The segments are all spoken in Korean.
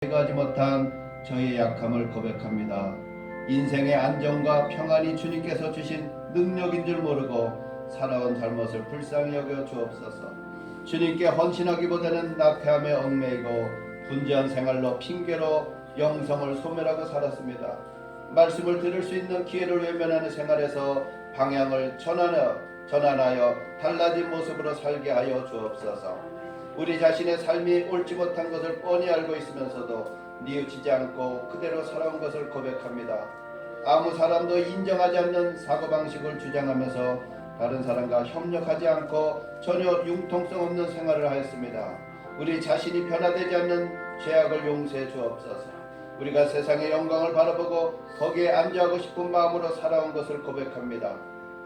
해결하지 못한 저희의 약함을 고백합니다. 인생의 안정과 평안이 주님께서 주신 능력인 줄 모르고 살아온 잘못을 불쌍히 여겨 주옵소서. 주님께 헌신하기보다는 나태함에 얽매이고 분주한 생활로 핑계로 영성을 소멸하고 살았습니다. 말씀을 들을 수 있는 기회를 외면하는 생활에서 방향을 전환하여 달라진 모습으로 살게 하여 주옵소서. 우리 자신의 삶이 옳지 못한 것을 뻔히 알고 있으면서도 뉘우치지 않고 그대로 살아온 것을 고백합니다. 아무 사람도 인정하지 않는 사고방식을 주장하면서 다른 사람과 협력하지 않고 전혀 융통성 없는 생활을 하였습니다. 우리 자신이 변화되지 않는 죄악을 용서해 주옵소서. 우리가 세상의 영광을 바라보고 거기에 안주하고 싶은 마음으로 살아온 것을 고백합니다.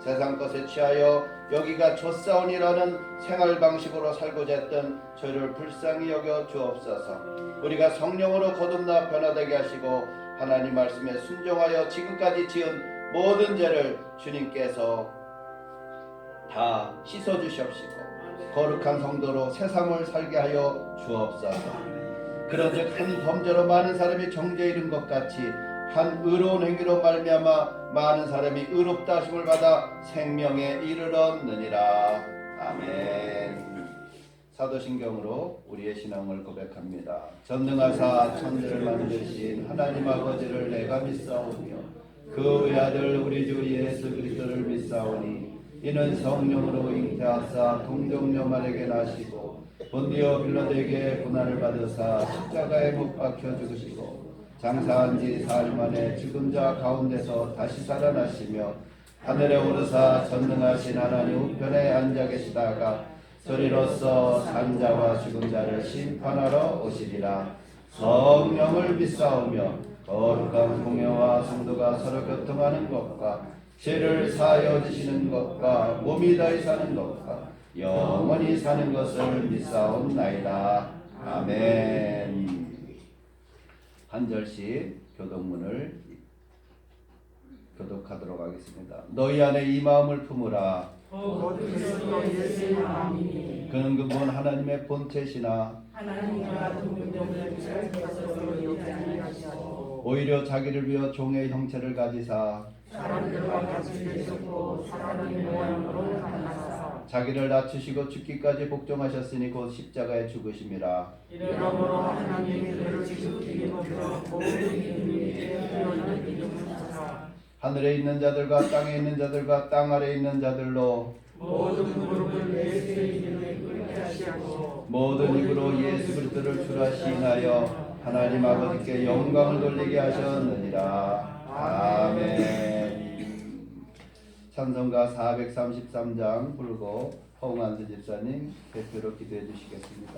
세상 것에 취하여 여기가 좋사오니라는 생활 방식으로 살고자 했던 저희를 불쌍히 여겨 주옵소서. 우리가 성령으로 거듭나 변화되게 하시고 하나님 말씀에 순종하여 지금까지 지은 모든 죄를 주님께서 다 씻어 주시옵시고 거룩한 성도로 새삼을 살게 하여 주옵소서. 그런즉 한 범죄로 많은 사람이 정죄에 이른 것 같이 한 의로운 행위로 말미암아 많은 사람이 의롭다 하심을 받아 생명에 이르렀느니라. 아멘. 사도신경으로 우리의 신앙을 고백합니다. 전능하사 천지를 만드신 하나님 아버지를 내가 믿사오며 그 외아들 우리 주 예수 그리스도를 믿사오니 이는 성령으로 잉태하사 동정녀말에게 나시고 본디오 빌라도에게 고난을 받으사 십자가에 못 박혀 죽으시고 장사한 지 사흘 만에 죽은 자 가운데서 다시 살아나시며 하늘에 오르사 전능하신 하나님 우편에 앉아 계시다가 저리로서 산자와 죽은 자를 심판하러 오시리라. 성령을 믿사오며 거룩한 공회와 성도가 서로 교통하는 것과 죄를 사하여 주시는 것과 몸이 다히 사는 것과 영원히 사는 것을 믿사옵나이다. 아멘. 한 절씩 교독문을 교독하도록 하겠습니다. 너희 안에 이 마음을 품으라. 그는 근본 하나님의 본체시나 오히려 자기를 위하여 종의 형체를 가지사 자기를 낮추시고 죽기까지 복종하셨으니 곧 십자가에 죽으심이라. 이러므로 하나님이 그를 지극히 높여 하늘에 있는 자들과 땅에 있는 자들과 땅 아래에 있는 자들로 모든 무릎을 예수의 이름에 꿇게 하시고 모든 입으로 예수 그리스도를 주라 시인하여 하나님 아버지께 영광을 돌리게 하셨느니라. 아멘. 찬송가 433장 부르고 허웅한수 집사님 대표로 기도해 주시겠습니다.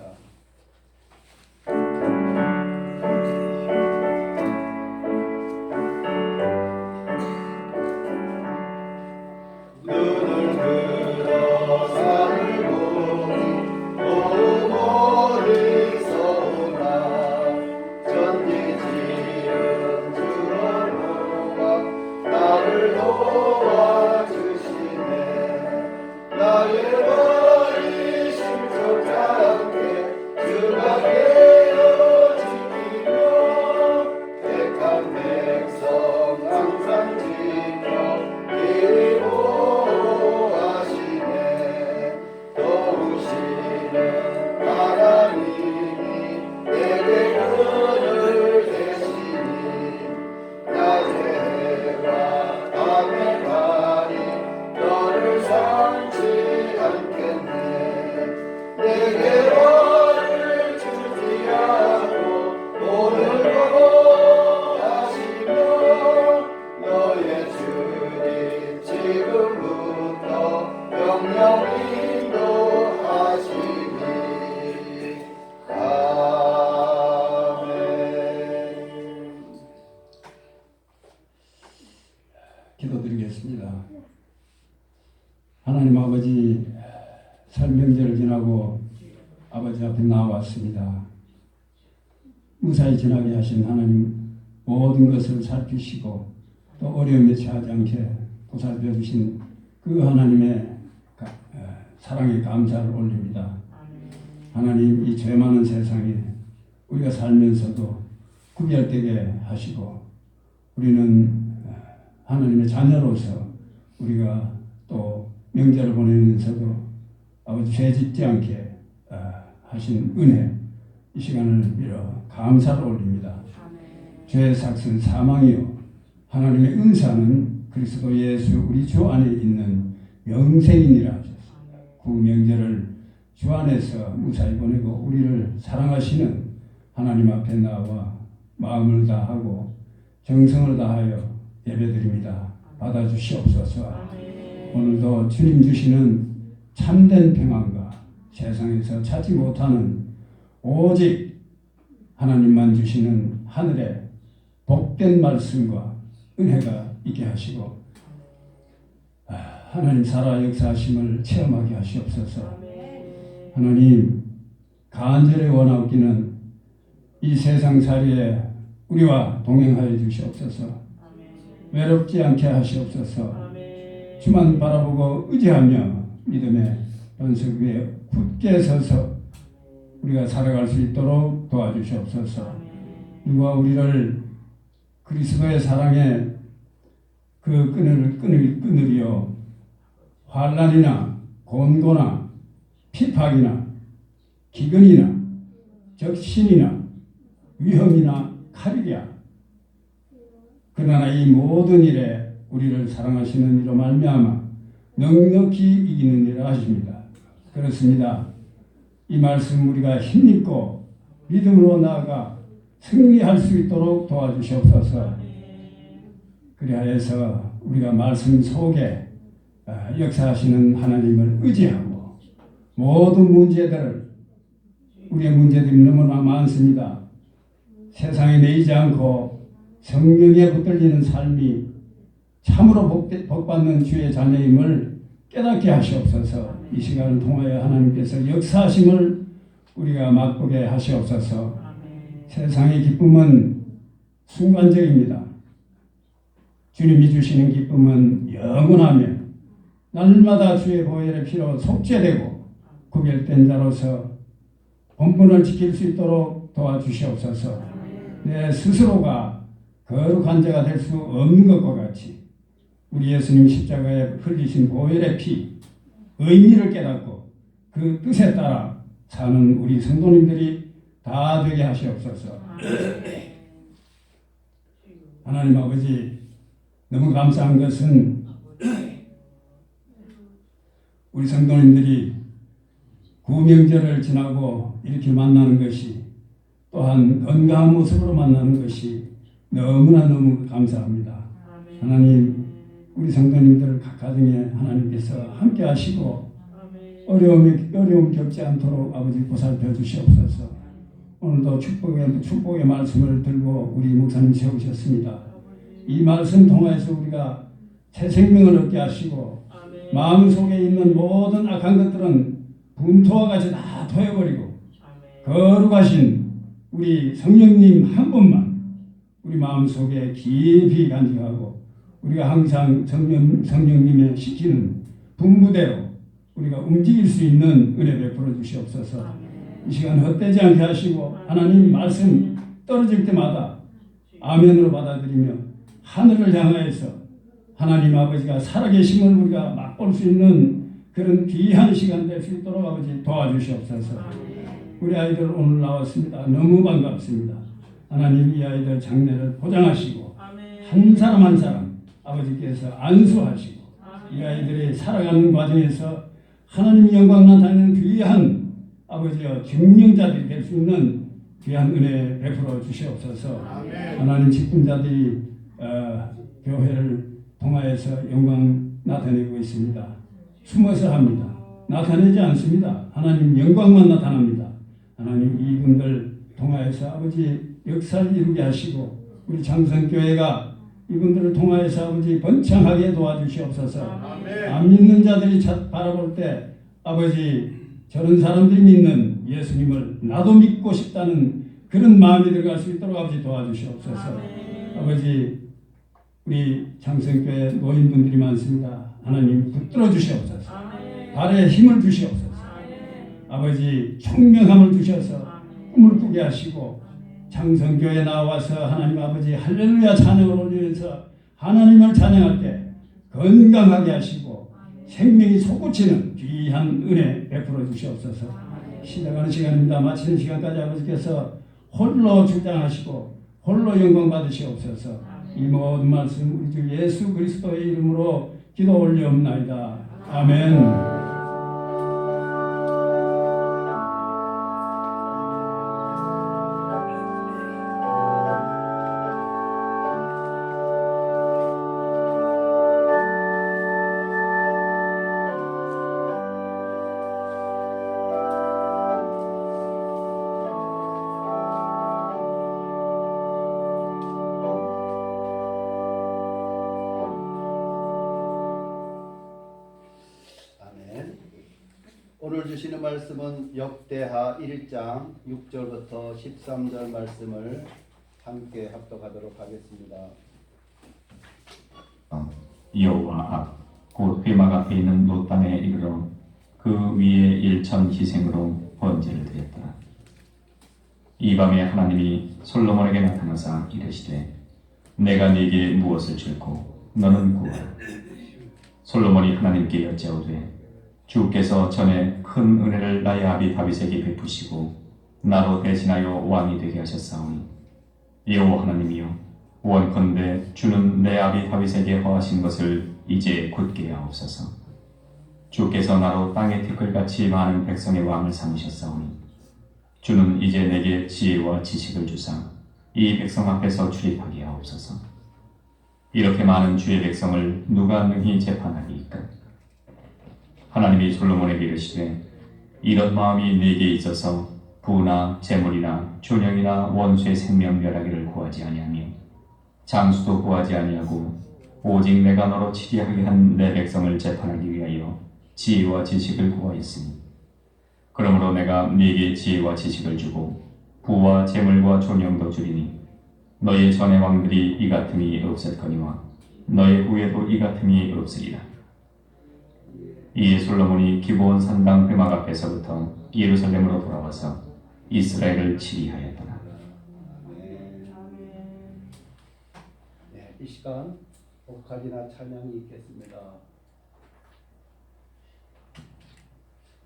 기도드리겠습니다. 하나님 아버지, 설명절을 지나고 아버지 앞에 나왔습니다. 무사히 지나게 하신 하나님, 모든 것을 살피시고 또 어려움에 처하지 않게 보살펴 주신 그 하나님의 사랑에 감사를 올립니다. 하나님, 이 죄 많은 세상에 우리가 살면서도 구별되게 하시고 우리는 하나님의 자녀로서 우리가 또 명절을 보내면서도 아버지 죄 짓지 않게 하신 은혜 이 시간을 빌어 감사를 올립니다. 죄의 삭은 사망이요 하나님의 은사는 그리스도 예수 우리 주 안에 있는 영생이니라 하셨습니다. 그 명절을 주 안에서 무사히 보내고 우리를 사랑하시는 하나님 앞에 나와 마음을 다하고 정성을 다하여 예배드립니다. 받아주시옵소서. 오늘도 주님 주시는 참된 평안과 세상에서 찾지 못하는 오직 하나님만 주시는 하늘의 복된 말씀과 은혜가 있게 하시고 하나님 살아 역사하심을 체험하게 하시옵소서. 하나님 간절히 원하옵기는 이 세상살이에 우리와 동행하여 주시옵소서. 외롭지 않게 하시옵소서. 주만 바라보고 의지하며 믿음의 반석 위에 굳게 서서 우리가 살아갈 수 있도록 도와주시옵소서. 누가 우리를 그리스도의 사랑에 그 끈을 끊으리요 환난이나 곤고나 핍박이나 기근이나 적신이나 위험이나 칼이랴. 그러나 이 모든 일에 우리를 사랑하시는 이로 말미암아 넉넉히 이기는 일을 하십니다. 그렇습니다. 이 말씀 우리가 힘입고 믿음으로 나아가 승리할 수 있도록 도와주시옵소서. 그리하여서 우리가 말씀 속에 역사하시는 하나님을 의지하고 모든 문제들을 우리의 문제들이 너무나 많습니다. 세상에 매이지 않고 성령에 붙들리는 삶이 참으로 복받는 주의 자녀임을 깨닫게 하시옵소서. 이 시간을 통하여 하나님께서 역사하심을 우리가 맛보게 하시옵소서. 세상의 기쁨은 순간적입니다. 주님이 주시는 기쁨은 영원하며 날마다 주의 보혈의 피로 속죄되고 구별된 자로서 본분을 지킬 수 있도록 도와주시옵소서. 내 스스로가 거룩한 자가 될 수 없는 것과 같이 우리 예수님 십자가에 흘리신 보혈의 피 의미를 깨닫고 그 뜻에 따라 사는 우리 성도님들이 다 되게 하시옵소서. 하나님 아버지 너무 감사한 것은 우리 성도님들이 구명절을 지나고 이렇게 만나는 것이 또한 건강한 모습으로 만나는 것이 너무 감사합니다. 하나님 우리 성도님들 각 가정에 하나님께서 함께 하시고 어려움 겪지 않도록 아버지 보살펴 주시옵소서. 오늘도 축복의 말씀을 들고 우리 목사님 세우셨습니다. 이 말씀 통해서 우리가 새 생명을 얻게 하시고 마음속에 있는 모든 악한 것들은 분토와 같이 다 토해버리고 거룩하신 우리 성령님 한 분만 우리 마음속에 깊이 간직하고 우리가 항상 성령님의 시키는 분부대로 우리가 움직일 수 있는 은혜 베풀어 주시옵소서. 이 시간 헛되지 않게 하시고 하나님 말씀 떨어질 때마다 아멘으로 받아들이며 하늘을 향하여서 하나님 아버지가 살아계심을 우리가 맛볼 수 있는 그런 귀한 시간 될 수 있도록 아버지 도와주시옵소서. 우리 아이들 오늘 나왔습니다. 너무 반갑습니다. 하나님 이 아이들 장래를 보장하시고 한 사람 한 사람 아버지께서 안수하시고 이 아이들이 살아가는 과정에서 하나님 영광 나타내는 귀한 아버지여 증명자들이 될 수 있는 귀한 은혜 베풀어 주시옵소서. 하나님 직분자들이 교회를 통하여서 영광 나타내고 있습니다. 숨어서 합니다. 나타내지 않습니다. 하나님 영광만 나타납니다. 하나님 이분들 통하여서 아버지 역사를 이루게 하시고 우리 장성교회가 이분들을 통하여서 아버지 번창하게 도와주시옵소서. 안 믿는 자들이 바라볼 때 아버지 저런 사람들이 믿는 예수님을 나도 믿고 싶다는 그런 마음이 들어갈 수 있도록 아버지 도와주시옵소서. 아버지 우리 장성교회 노인분들이 많습니다. 하나님 붙들어 주시옵소서. 발에 힘을 주시옵소서. 아버지 총명함을 주셔서 꿈을 꾸게 하시고 장성교에 나와서 하나님 아버지 할렐루야 찬양을 올리면서 하나님을 찬양할 때 건강하게 하시고 생명이 솟구치는 귀한 은혜 베풀어 주시옵소서. 시작하는 시간입니다. 마치는 시간까지 아버지께서 홀로 주장하시고 홀로 영광 받으시옵소서. 이 모든 말씀 우리 주 예수 그리스도의 이름으로 기도 올리옵나이다. 아멘. 오늘 주시는 말씀은 역대하 1장 6절부터 13절 말씀을 함께 합독하도록 하겠습니다. 여호와 앞 곧 회막 앞에 있는 노단에 이르러 그 위에 일천 희생으로 번제를 드렸더라. 이 밤에 하나님이 솔로몬에게 나타나사 이르시되 내가 네게 무엇을 줄고 너는 구하라. 솔로몬이 하나님께 여짜오되 주께서 전에 큰 은혜를 나의 아비 다윗에게 베푸시고 나로 대신하여 왕이 되게 하셨사오니 여호와 하나님이여 원컨대 주는 내 아비 다윗에게 허하신 것을 이제 굳게 하옵소서. 주께서 나로 땅의 티끌같이 많은 백성의 왕을 삼으셨사오니 주는 이제 내게 지혜와 지식을 주사 이 백성 앞에서 출입하게 하옵소서. 이렇게 많은 주의 백성을 누가 능히 재판하리이까? 하나님이 솔로몬에게 이르시되 이런 마음이 네게 있어서 부나 재물이나 존영이나 원수의 생명 멸하기를 구하지 아니하며 장수도 구하지 아니하고 오직 내가 너로 치리하게 한 내 백성을 재판하기 위하여 지혜와 지식을 구하였으니 그러므로 내가 네게 지혜와 지식을 주고 부와 재물과 존영도 주리니 너의 전의 왕들이 이 같음이 없을거니와 너의 후에도 이 같음이 없으리라. 이에 솔로몬이 기브온 산당 회막 앞에서부터 예루살렘으로 돌아와서 이스라엘을 치리하였더라. 네, 이 시간 옥합이나 찬양이 있겠습니다.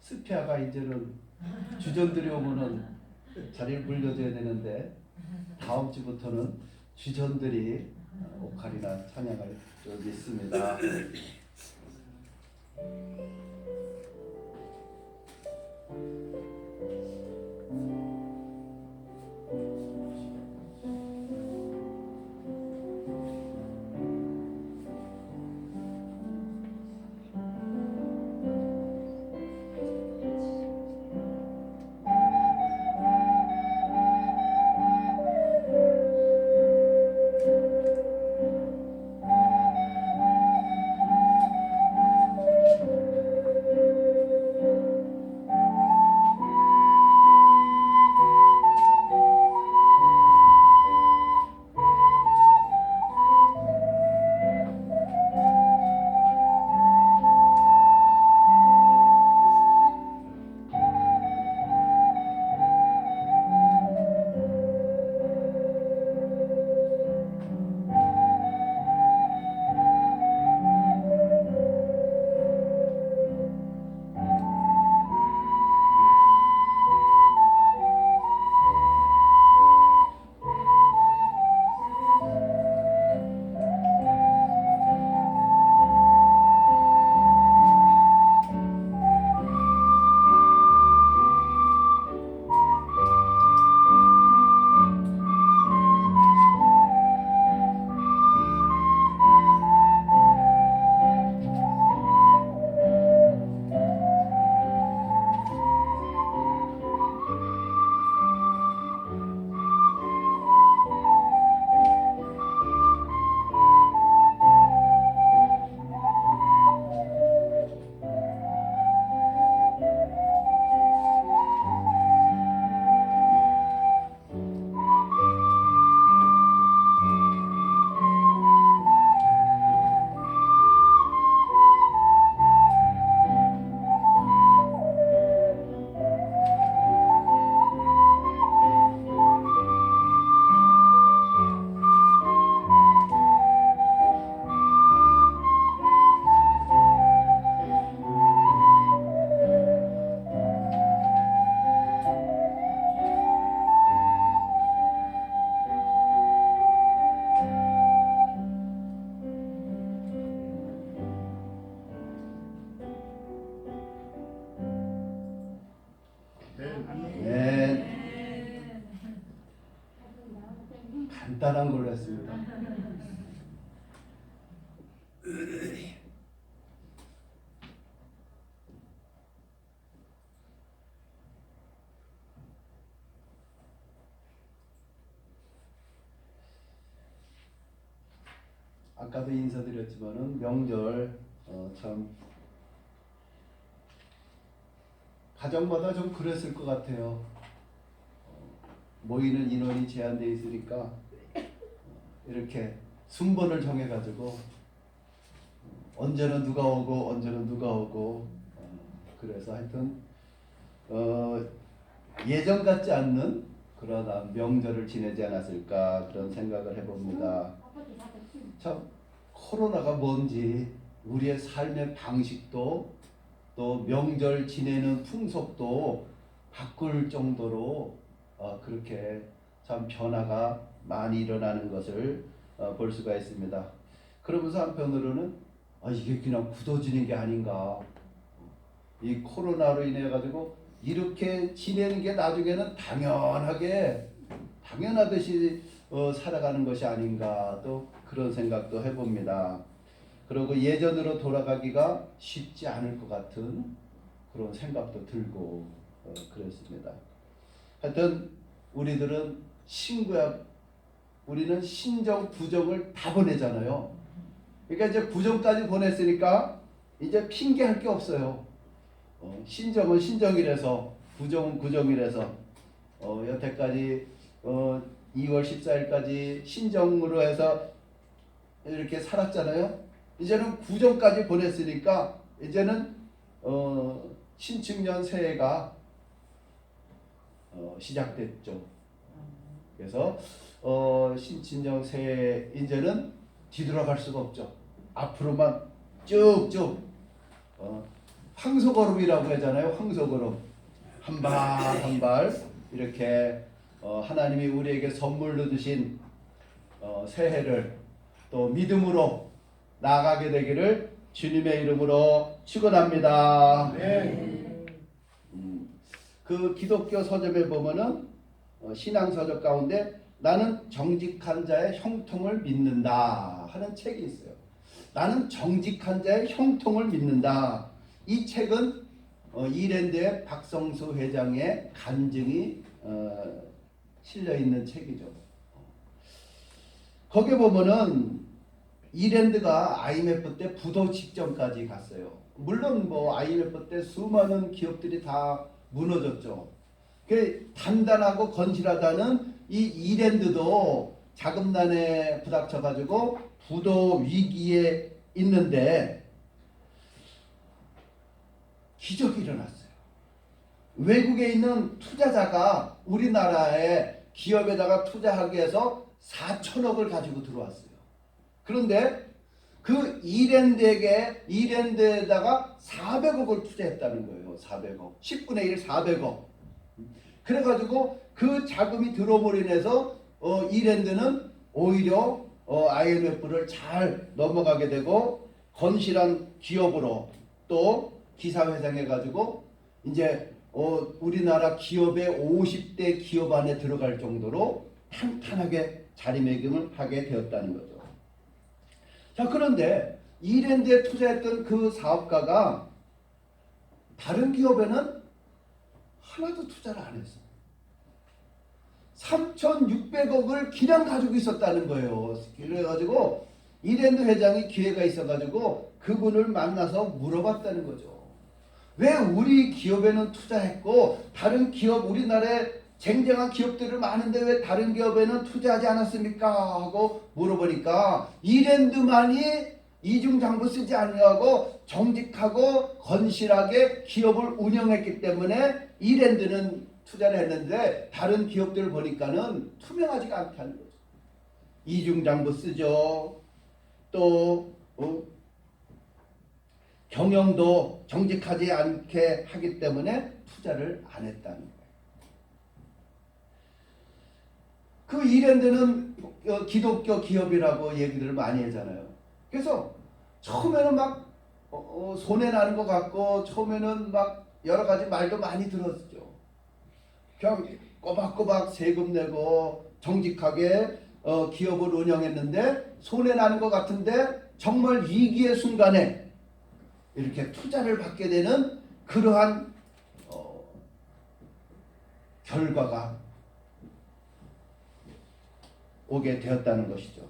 스피아가 이제는 주전들이 오면은 자리를 불려줘야 되는데 다음 주부터는 주전들이 옥합이나 찬양을 좀 있습니다. 간단한 걸로 했습니다. 아까도 인사드렸지만은 명절 참 가정마다 좀 그랬을 것 같아요. 모이는 인원이 제한되어 있으니까 이렇게 순번을 정해가지고 언제는 누가 오고 언제는 누가 오고 그래서 하여튼 예전 같지 않는 그런 명절을 지내지 않았을까 그런 생각을 해봅니다. 참 코로나가 뭔지 우리의 삶의 방식도 또 명절 지내는 풍속도 바꿀 정도로 그렇게 참 변화가 많이 일어나는 것을 볼 수가 있습니다. 그러면서 한편으로는 이게 그냥 굳어지는 게 아닌가. 이 코로나로 인해 가지고 이렇게 지내는 게 나중에는 당연하듯이 살아가는 것이 아닌가 또 그런 생각도 해봅니다. 그리고 예전으로 돌아가기가 쉽지 않을 것 같은 그런 생각도 들고 그랬습니다. 하여튼 우리들은 우리는 신정, 부정을 다 보내잖아요. 그러니까 이제 부정까지 보냈으니까 이제 핑계할 게 없어요. 신정은 신정이라서 부정은 부정이라서 여태까지 2월 14일까지 신정으로 해서 이렇게 살았잖아요. 이제는 부정까지 보냈으니까 이제는 신축년 새해가 시작됐죠. 그래서 신축년 새해 이제는 뒤돌아갈 수가 없죠. 앞으로만 쭉쭉 황소걸음이라고 하잖아요. 황소걸음 한 발 한 발 이렇게 하나님이 우리에게 선물로 주신 새해를 또 믿음으로 나아가게 되기를 주님의 이름으로 축원합니다. 네. 그 기독교 서점에 보면은 신앙 서적 가운데 나는 정직한 자의 형통을 믿는다 하는 책이 있어요. 나는 정직한 자의 형통을 믿는다. 이 책은 이랜드의 박성수 회장의 간증이 실려 있는 책이죠. 거기에 보면은 이랜드가 IMF 때 부도 직전까지 갔어요. 물론 뭐 IMF 때 수많은 기업들이 다 무너졌죠. 그 단단하고 건실하다는 이 이랜드도 자금난에 부닥쳐 가지고 부도 위기에 있는데 기적이 일어났어요. 외국에 있는 투자자가 우리나라의 기업에다가 투자하기 위해서 4천억을 가지고 들어왔어요. 그런데 그 이랜드에다가 400억을 투자했다는 거예요. 400억. 10분의 1 400억. 그래가지고 그 자금이 들어옴으로 인해서 이랜드는 오히려 IMF를 잘 넘어가게 되고 건실한 기업으로 또 기사회생해가지고 이제 우리나라 기업의 50대 기업 안에 들어갈 정도로 탄탄하게 자리매김을 하게 되었다는 거죠. 자, 그런데 이랜드에 투자했던 그 사업가가 다른 기업에는 하나도 투자를 안 했어요. 3,600억을 그냥 가지고 있었다는 거예요. 그래가지고 이랜드 회장이 기회가 있어가지고 그분을 만나서 물어봤다는 거죠. 왜 우리 기업에는 투자했고 다른 기업 우리나라에 쟁쟁한 기업들은 많은데 왜 다른 기업에는 투자하지 않았습니까? 하고 물어보니까 이랜드만이 이중장부 쓰지 않냐고 정직하고 건실하게 기업을 운영했기 때문에 이랜드는 투자를 했는데 다른 기업들을 보니까는 투명하지가 않다는 거죠. 이중장부 쓰죠. 또 경영도 정직하지 않게 하기 때문에 투자를 안 했다는 거예요. 그 이랜드는 기독교 기업이라고 얘기들을 많이 하잖아요. 그래서 처음에는 막 손해나는 것 같고 처음에는 막 여러 가지 말도 많이 들었죠. 그냥 꼬박꼬박 세금 내고 정직하게 기업을 운영했는데 손해 나는 것 같은데 정말 위기의 순간에 이렇게 투자를 받게 되는 그러한 결과가 오게 되었다는 것이죠.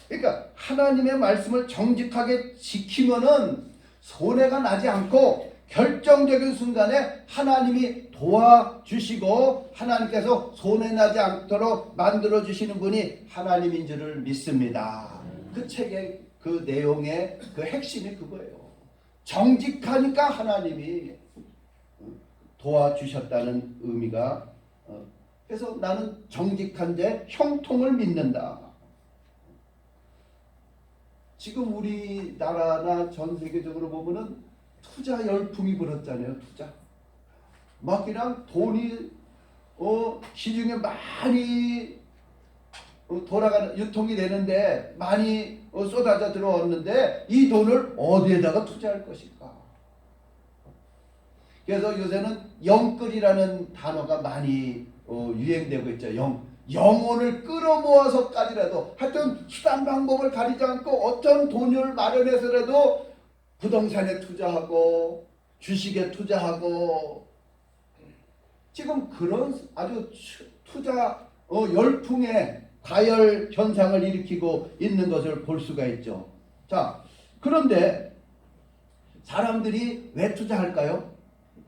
그러니까 하나님의 말씀을 정직하게 지키면은 손해가 나지 않고 결정적인 순간에 하나님이 도와주시고 하나님께서 손해나지 않도록 만들어주시는 분이 하나님인 줄을 믿습니다. 그 책의 그 내용의 그 핵심이 그거예요. 정직하니까 하나님이 도와주셨다는 의미가 그래서 나는 정직한 자 형통을 믿는다. 지금 우리나라나 전 세계적으로 보면은 투자 열풍이 불었잖아요. 투자. 막 그냥 돈이 시중에 많이 돌아가는 유통이 되는데 많이 쏟아져 들어왔는데 이 돈을 어디에다가 투자할 것일까? 그래서 요새는 영끌이라는 단어가 많이 유행되고 있죠. 영혼을 끌어모아서까지라도 하여튼 수단 방법을 가리지 않고 어떤 돈을 마련해서라도 부동산에 투자하고 주식에 투자하고 지금 그런 아주 투자 열풍의 가열 현상을 일으키고 있는 것을 볼 수가 있죠. 자, 그런데 사람들이 왜 투자할까요?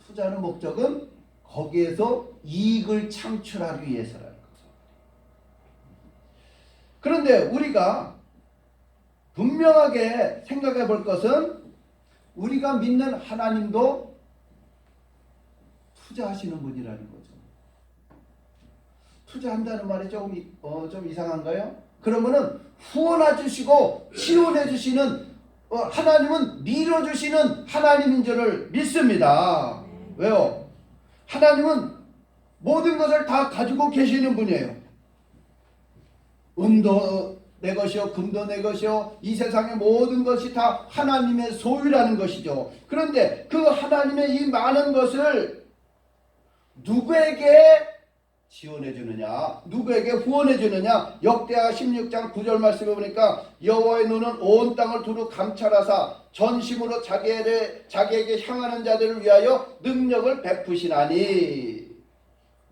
투자하는 목적은 거기에서 이익을 창출하기 위해서라는 거죠. 그런데 우리가 분명하게 생각해 볼 것은 우리가 믿는 하나님도 투자하시는 분이라는 거죠. 투자한다는 말이 좀 이상한가요? 그러면은 후원해 주시고 지원해 주시는 하나님은 밀어주시는 하나님인 줄을 믿습니다. 왜요? 하나님은 모든 것을 다 가지고 계시는 분이에요. 은도 내 것이요 금도 내 것이요 이 세상의 모든 것이 다 하나님의 소유라는 것이죠. 그런데 그 하나님의 이 많은 것을 누구에게 지원해 주느냐, 누구에게 후원해 주느냐. 역대하 16장 9절 말씀에 보니까 여호와의 눈은 온 땅을 두루 감찰하사 전심으로 자기에게 향하는 자들을 위하여 능력을 베푸시나니.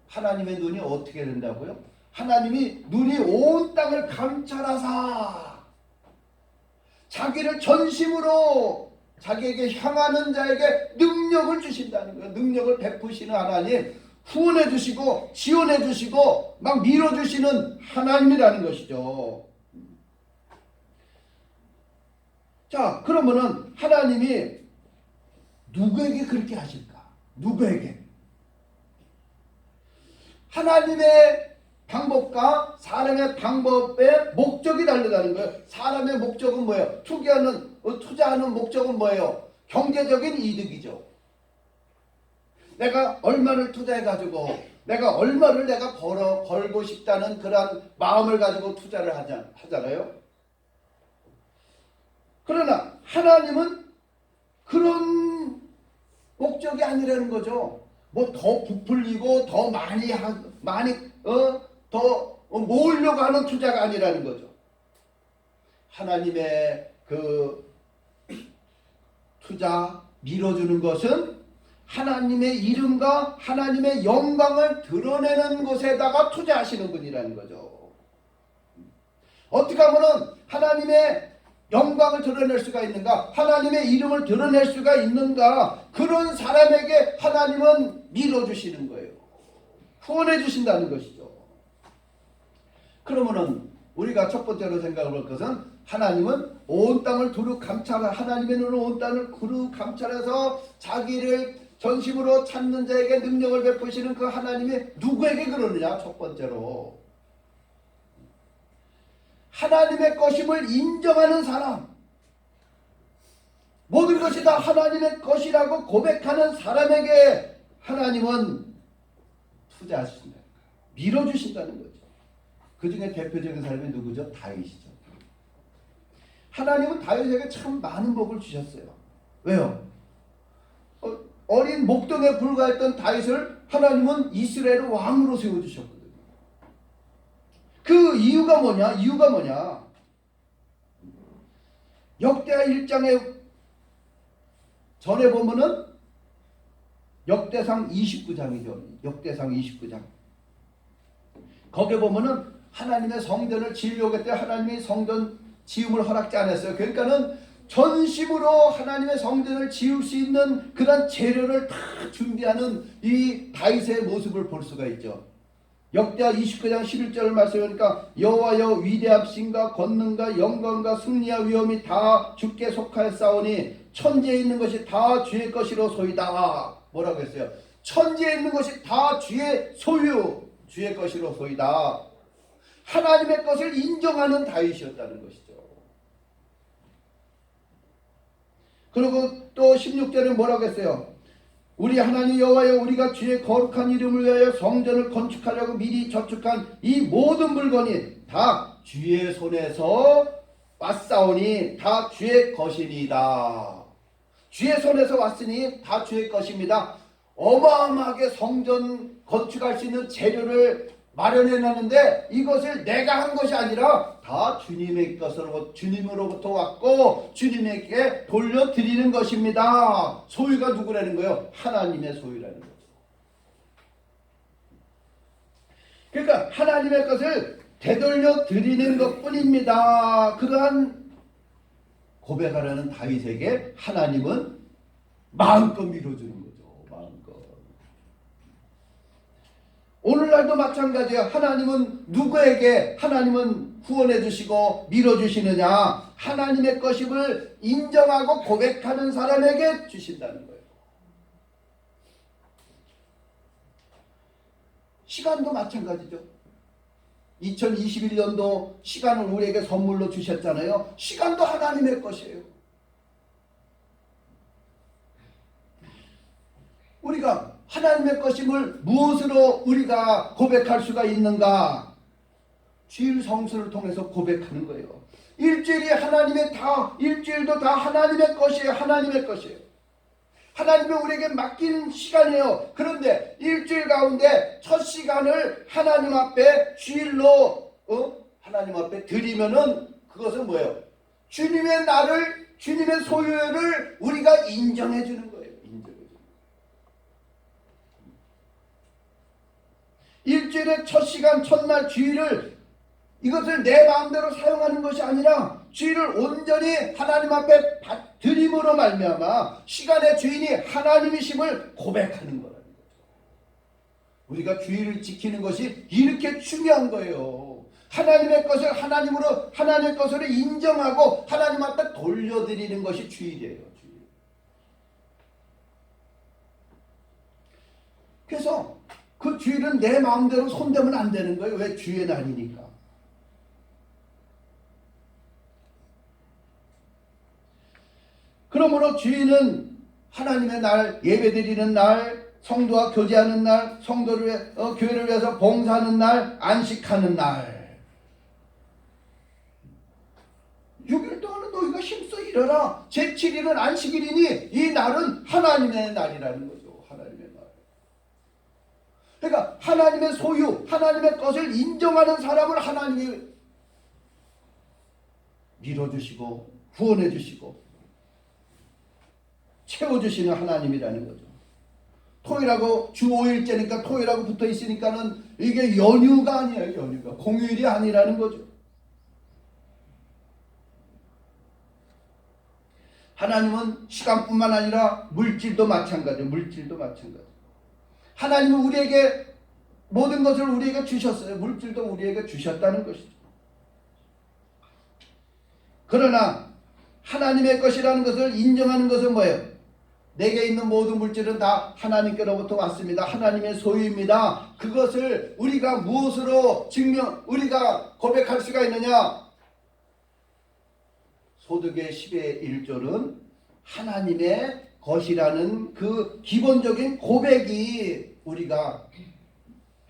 하나님의 눈이 어떻게 된다고요? 하나님이 눈이 온 땅을 감찰하사 자기를 전심으로 자기에게 향하는 자에게 능력을 주신다는 거예요. 능력을 베푸시는 하나님, 후원해 주시고 지원해 주시고 막 밀어주시는 하나님이라는 것이죠. 자, 그러면은 하나님이 누구에게 그렇게 하실까? 누구에게? 하나님의 방법과 사람의 방법의 목적이 다르다는 거예요. 사람의 목적은 뭐예요? 투자하는 목적은 뭐예요? 경제적인 이득이죠. 내가 얼마를 투자해가지고 내가 얼마를 내가 벌고 싶다는 그런 마음을 가지고 투자를 하잖아요. 그러나 하나님은 그런 목적이 아니라는 거죠. 뭐 더 부풀리고 더 더 모으려고 하는 투자가 아니라는 거죠. 하나님의 그 투자 밀어주는 것은 하나님의 이름과 하나님의 영광을 드러내는 것에다가 투자하시는 분이라는 거죠. 어떻게 하면 하나님의 영광을 드러낼 수가 있는가? 하나님의 이름을 드러낼 수가 있는가? 그런 사람에게 하나님은 밀어주시는 거예요. 후원해 주신다는 것이죠. 그러면은 우리가 첫 번째로 생각해 볼 것은 하나님은 온 땅을 두루 감찰하 하나님의 눈은 온 땅을 두루 감찰해서 자기를 전심으로 찾는 자에게 능력을 베푸시는 그 하나님이 누구에게 그러느냐? 첫 번째로 하나님의 것임을 인정하는 사람, 모든 것이 다 하나님의 것이라고 고백하는 사람에게 하나님은 투자하신다, 밀어주신다는 거죠. 그 중에 대표적인 사람이 누구죠? 다윗이죠. 하나님은 다윗에게 참 많은 복을 주셨어요. 왜요? 어린 목동에 불과했던 다윗을 하나님은 이스라엘의 왕으로 세워주셨거든요. 그 이유가 뭐냐? 이유가 뭐냐? 역대하 1장에 전에 보면은 역대상 29장이죠. 역대상 29장. 거기에 보면은 하나님의 성전을 지으려고 하나님이 성전 지음을 허락지 않았어요. 그러니까는 전심으로 하나님의 성전을 지을 수 있는 그런 재료를 다 준비하는 이 다윗의 모습을 볼 수가 있죠. 역대하 29장 11절 말씀을 보니까 여호와여 위대하심과 권능과 영광과 승리와 위엄이 다 주께 속하였사오니 천지에 있는 것이 다 주의 것이로소이다. 뭐라고 했어요? 천지에 있는 것이 다 주의 소유, 주의 것이로소이다. 하나님의 것을 인정하는 다윗이었다는 것이죠. 그리고 또 16절에 뭐라고 했어요? 우리 하나님 여호와여 우리가 주의 거룩한 이름을 위하여 성전을 건축하려고 미리 저축한 이 모든 물건이 다 주의 손에서 왔사오니 다 주의 것이니이다. 주의 손에서 왔으니 다 주의 것입니다. 어마어마하게 성전 건축할 수 있는 재료를 마련해 놨는데 이것을 내가 한 것이 아니라 다 주님의 것으로 주님으로부터 왔고 주님에게 돌려드리는 것입니다. 소유가 누구라는 거예요? 하나님의 소유라는 거죠. 그러니까 하나님의 것을 되돌려 드리는 것뿐입니다. 그러한 고백하라는 다윗에게 하나님은 마음껏 밀어주는 거죠. 마음껏. 오늘날도 마찬가지예요. 하나님은 누구에게 하나님은 후원해 주시고 밀어주시느냐? 하나님의 것임을 인정하고 고백하는 사람에게 주신다는 거예요. 시간도 마찬가지죠. 2021년도 시간을 우리에게 선물로 주셨잖아요. 시간도 하나님의 것이에요. 우리가 하나님의 것임을 무엇으로 우리가 고백할 수가 있는가? 주일 성수를 통해서 고백하는 거예요. 일주일이 하나님의 일주일도 다 하나님의 것이에요. 하나님의 것이에요. 하나님이 우리에게 맡긴 시간이에요. 그런데 일주일 가운데 첫 시간을 하나님 앞에 주일로 하나님 앞에 드리면은 그것은 뭐예요? 주님의 나를 주님의 소유를 우리가 인정해 주는 거예요. 일주일의 첫 시간, 첫날, 주일을 이것을 내 마음대로 사용하는 것이 아니라 주일을 온전히 하나님 앞에 드림으로 말미암아 시간의 주인이 하나님이심을 고백하는 거라는 거죠. 우리가 주일을 지키는 것이 이렇게 중요한 거예요. 하나님의 것을 하나님으로 하나님의 것을 인정하고 하나님 앞에 돌려드리는 것이 주일이에요. 주일. 그래서 그 주일은 내 마음대로 손대면 안 되는 거예요. 왜? 주의 날이니까. 그러므로 주일은 하나님의 날, 예배드리는 날, 성도와 교제하는 날, 성도를 교회를 위해서 봉사하는 날, 안식하는 날. 6일 동안은 너희가 힘써 일어나. 제7일은 안식일이니 이 날은 하나님의 날이라는 거죠. 하나님의 날. 그러니까 하나님의 소유, 하나님의 것을 인정하는 사람을 하나님이 밀어주시고 후원해주시고 채워주시는 하나님이라는 거죠. 토요일하고 주 5일째니까 토요일하고 붙어 있으니까는 이게 연휴가 아니에요. 연휴가 공휴일이 아니라는 거죠. 하나님은 시간뿐만 아니라 물질도 마찬가지예요. 물질도 마찬가지. 하나님은 우리에게 모든 것을 우리에게 주셨어요. 물질도 우리에게 주셨다는 것이죠. 그러나 하나님의 것이라는 것을 인정하는 것은 뭐예요? 내게 있는 모든 물질은 다 하나님께로부터 왔습니다. 하나님의 소유입니다. 그것을 우리가 무엇으로 우리가 고백할 수가 있느냐? 소득의 10의 1조는 하나님의 것이라는 그 기본적인 고백이 우리가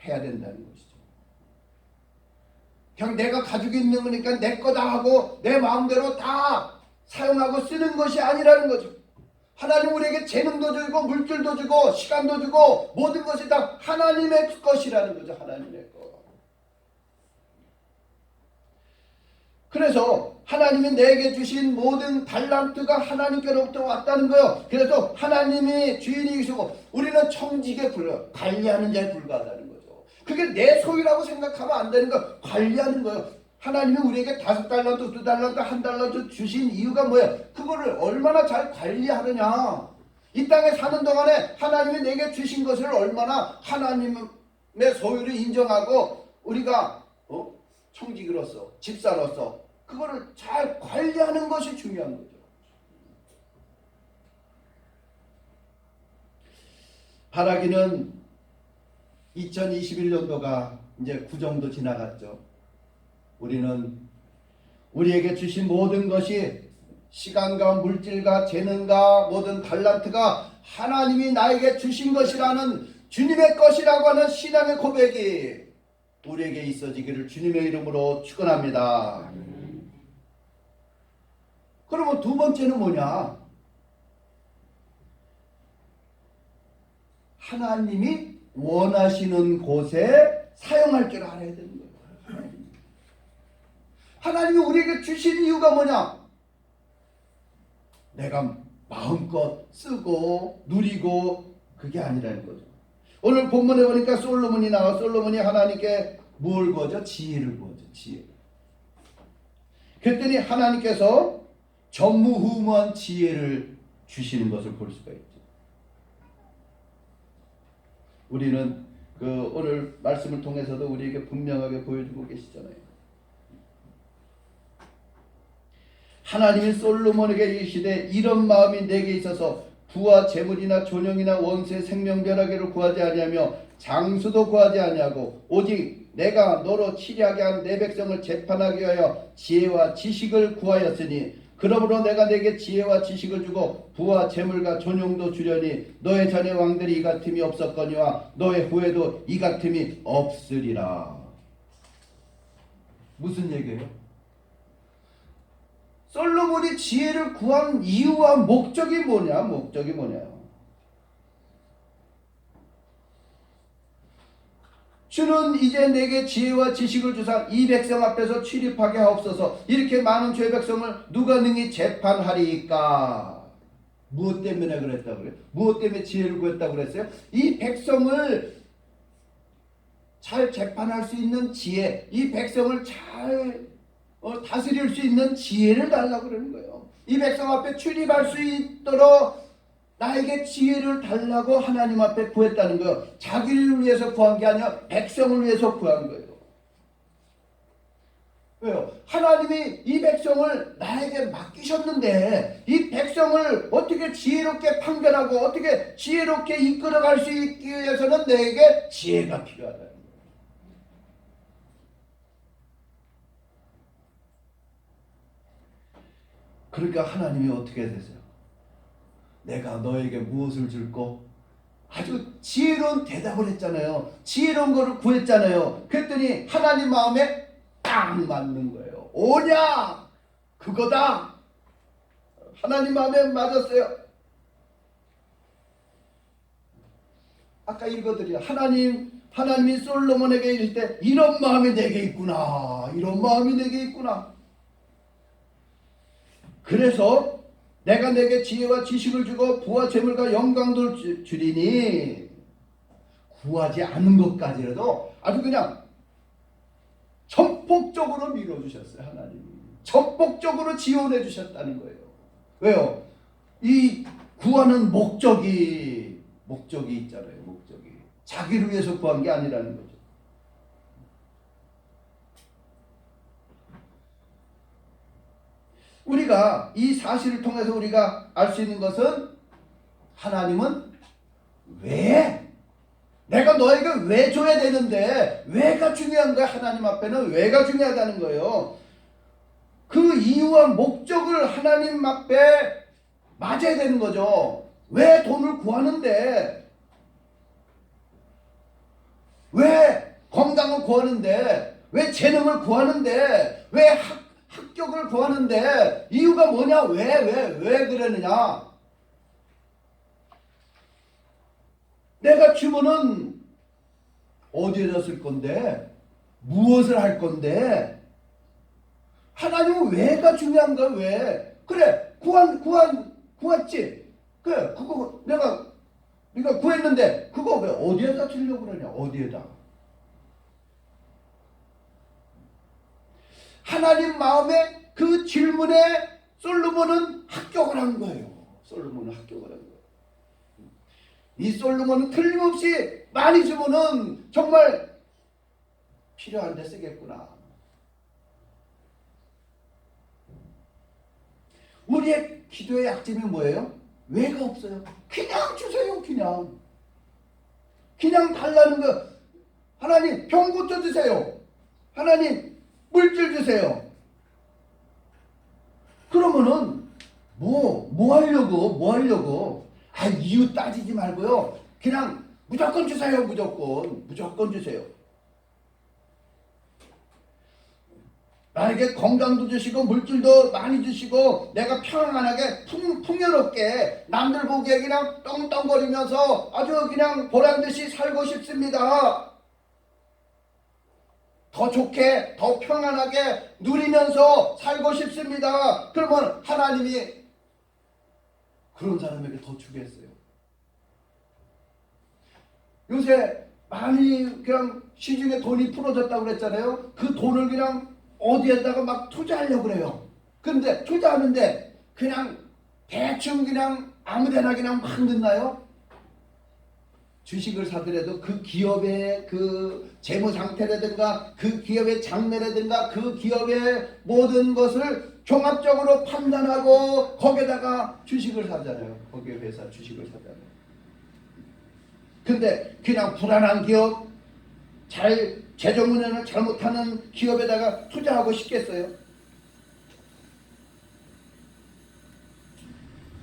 해야 된다는 것이죠. 그냥 내가 가지고 있는 거니까 내 거다 하고 내 마음대로 다 사용하고 쓰는 것이 아니라는 거죠. 하나님 우리에게 재능도 주고 물질도 주고 시간도 주고 모든 것이 다 하나님의 것이라는 거죠. 하나님의 것. 그래서 하나님이 내게 주신 모든 달란트가 하나님께로부터 왔다는 거예요. 그래서 하나님이 주인이시고 우리는 청직에 불과, 관리하는 자에 불과하다는 거죠. 그게 내 소유라고 생각하면 안 되는 거예요. 관리하는 거예요. 하나님이 우리에게 5달란트, 2달란트, 1달란트 주신 이유가 뭐예요? 그거를 얼마나 잘 관리하느냐. 이 땅에 사는 동안에 하나님이 내게 주신 것을 얼마나 하나님의 소유를 인정하고 우리가 청직으로서, 집사로서 그거를 잘 관리하는 것이 중요한 거죠. 바라기는 2021년도가 이제 9정도 지나갔죠. 우리는 우리에게 주신 모든 것이 시간과 물질과 재능과 모든 달란트가 하나님이 나에게 주신 것이라는 주님의 것이라고 하는 신앙의 고백이 우리에게 있어지기를 주님의 이름으로 축원합니다. 그러면 두 번째는 뭐냐? 하나님이 원하시는 곳에 사용할 줄 알아야 되는 거예요. 하나님이 우리에게 주신 이유가 뭐냐? 내가 마음껏 쓰고 누리고 그게 아니라는 거죠. 오늘 본문에 보니까 솔로몬이 나와. 솔로몬이 하나님께 뭘 구하죠? 지혜를 구하죠. 지혜. 그랬더니 하나님께서 전무후무한 지혜를 주시는 것을 볼 수가 있죠. 우리는 오늘 말씀을 통해서도 우리에게 분명하게 보여주고 계시잖아요. 하나님이 솔로몬에게 이르시되 이런 마음이 내게 있어서 부와 재물이나 존영이나 원수의 생명변하기를 구하지 아니하며 장수도 구하지 아니하고 오직 내가 너로 치리하게 한 내 백성을 재판하기 위하여 지혜와 지식을 구하였으니 그러므로 내가 내게 지혜와 지식을 주고 부와 재물과 존영도 주려니 너의 전의 왕들이 이 같음이 없었거니와 너의 후에도 이 같음이 없으리라. 무슨 얘기예요? 솔로몬이 지혜를 구한 이유와 목적이 뭐냐? 목적이 뭐냐? 주는 이제 내게 지혜와 지식을 주사 이 백성 앞에서 출입하게 하옵소서. 이렇게 많은 죄 백성을 누가 능히 재판하리이까? 무엇 때문에 그랬다고 그래요? 무엇 때문에 지혜를 구했다고 그랬어요? 이 백성을 잘 재판할 수 있는 지혜, 이 백성을 잘 다스릴 수 있는 지혜를 달라고 그러는 거예요. 이 백성 앞에 출입할 수 있도록 나에게 지혜를 달라고 하나님 앞에 구했다는 거예요. 자기를 위해서 구한 게 아니라 백성을 위해서 구한 거예요. 왜요? 하나님이 이 백성을 나에게 맡기셨는데 이 백성을 어떻게 지혜롭게 판결하고 어떻게 지혜롭게 이끌어갈 수 있기 위해서는 내게 지혜가 필요하다는 거예요. 그러니까 하나님이 어떻게 되세요? 내가 너에게 무엇을 줄고? 아주 지혜로운 대답을 했잖아요. 지혜로운 거를 구했잖아요. 그랬더니 하나님 마음에 딱 맞는 거예요. 오냐? 그거다. 하나님 마음에 맞았어요. 아까 읽어드려. 하나님이 솔로몬에게 이를 때 이런 마음이 내게 있구나. 이런 마음이 내게 있구나. 그래서 내가 내게 지혜와 지식을 주고 부와 재물과 영광도 주리니 구하지 않은 것까지라도 아주 그냥 전폭적으로 밀어주셨어요. 하나님이 전폭적으로 지원해 주셨다는 거예요. 왜요? 이 구하는 목적이 있잖아요. 목적이 자기를 위해서 구한 게 아니라는 거죠. 우리가 이 사실을 통해서 우리가 알 수 있는 것은 하나님은 왜? 내가 너에게 왜 줘야 되는데 왜가 중요한 거야. 하나님 앞에는 왜가 중요하다는 거예요. 그 이유와 목적을 하나님 앞에 맞아야 되는 거죠. 왜 돈을 구하는데, 왜 건강을 구하는데, 왜 재능을 구하는데, 왜 합격을 구하는데 이유가 뭐냐? 왜 그러느냐? 내가 주문은 어디에다 쓸 건데? 무엇을 할 건데? 하나님은 왜가 중요한 거야. 왜? 그래, 구했지. 그래, 그거 네가 구했는데 그거 왜 어디에다 주려고 그러냐? 어디에다? 하나님 마음에 그 질문에 솔로몬은 합격을 한 거예요. 솔로몬은 합격을 한 거예요. 이 솔로몬은 틀림없이 많이 주면은 정말 필요한 데 쓰겠구나. 우리의 기도의 약점이 뭐예요? 왜가 없어요. 그냥 주세요. 그냥 달라는 거. 하나님 병 고쳐주세요. 하나님 물질 주세요. 그러면은 뭐 하려고 이유 따지지 말고요. 그냥 무조건 주세요. 무조건 주세요. 나에게 건강도 주시고 물질도 많이 주시고 내가 평안하게 풍요롭게 남들 보기에 그냥 떵떵거리면서 아주 그냥 보란듯이 살고 싶습니다. 더 좋게 더 평안하게 누리면서 살고 싶습니다. 그러면 하나님이 그런 사람에게 더 주겠어요. 요새 많이 그냥 시중에 돈이 풀어졌다고 그랬잖아요. 그 돈을 그냥 어디에다가 막 투자하려고 그래요. 그런데 투자하는데 그냥 대충 그냥 아무데나 그냥 막 넣나요? 주식을 사더라도 그 기업의 그 재무 상태라든가 그 기업의 장래라든가 그 기업의 모든 것을 종합적으로 판단하고 거기에다가 주식을 사잖아요. 거기에 회사 주식을 사잖아요. 근데 그냥 불안한 기업, 재정 운영을 잘못하는 기업에다가 투자하고 싶겠어요?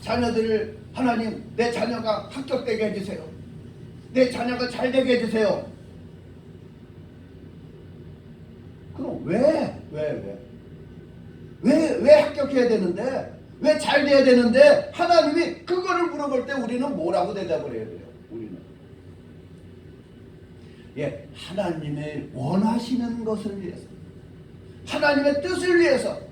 자녀들을 하나님 내 자녀가 합격되게 해주세요. 내 자녀가 잘되게 해주세요. 그럼 왜 합격해야 되는데 왜 잘돼야 되는데 하나님이 그거를 물어볼 때 우리는 뭐라고 대답을 해야 돼요? 우리는 하나님의 원하시는 것을 위해서 하나님의 뜻을 위해서